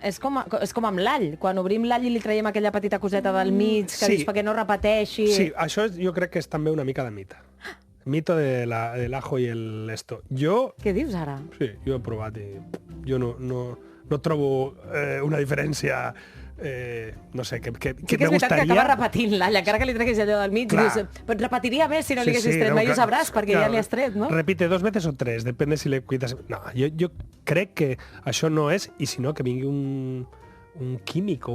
És com amb l'all. Quan obrim l'all i li traiem aquella petita coseta del mig, que dius perquè no repeteixi... Sí, això jo crec que és també una mica de mite. Mito del ajo i esto. Què dius ara? Sí, jo he provat i jo no trobo una diferència... no sé, que sí me que és veritat gustaria... que acaba repetint l'all, encara que li treguis allò del mig, dius, però repetiria més si no li haguessis tret, mai ho sabràs, perquè ja li has tret, no? Repite 2 veces o 3, depèn si le cuidas... No, jo crec que això no és, i si no, que vingui un químic o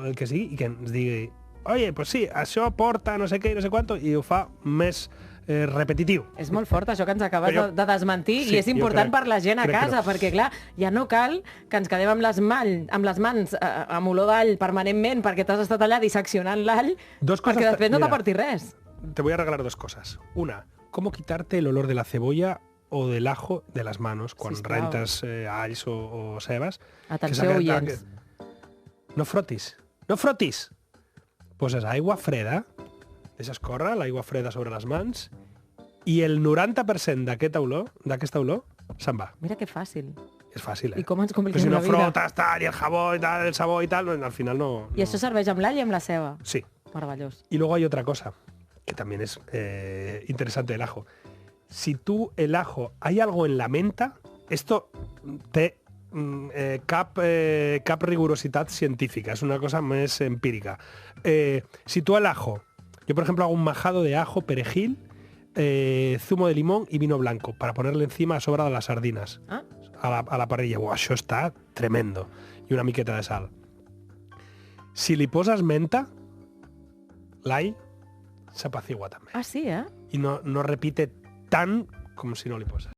el que sigui, i que ens digui, oye, pues sí, això porta no sé què i no sé quanto, i ho fa més repetitiu. És molt fort això que ens acabes de desmentir, i és important per la gent a casa, perquè clar, ja no cal que ens quedem amb les mans amb olor d'all permanentment perquè t'has estat allà disseccionant l'all, perquè després no t'aporti res. Te voy a regalar 2 cosas. Una, cómo quitarte el olor de la cebolla o del ajo de las manos quan rentes alls o cebes. Atenció, oients. No frotis. No frotis! Poses aigua freda, deixes córrer l'aigua freda sobre les mans i el 90% d'aquesta olor se'n va. Mira que fàcil. És fàcil, I com ens compliquem la vida. Però si no frotes, tal, i el jabó i tal, el sabó i tal, al final no... I això serveix amb l'all i amb la ceba. Sí. Meravellós. Y luego hay otra cosa, que también es interesante del ajo. Si tú el ajo, hay algo en la menta, esto té cap rigurositat científica, es una cosa más empírica. Si tú el ajo, yo por ejemplo hago un majado de ajo, perejil, zumo de limón y vino blanco para ponerle encima a sobra de las sardinas a la parrilla. Buah, això està tremendo. I una miqueta de sal. Si li poses menta, l'all s'apacigua també. Ah, sí, eh? I no repite tant com si no li poses.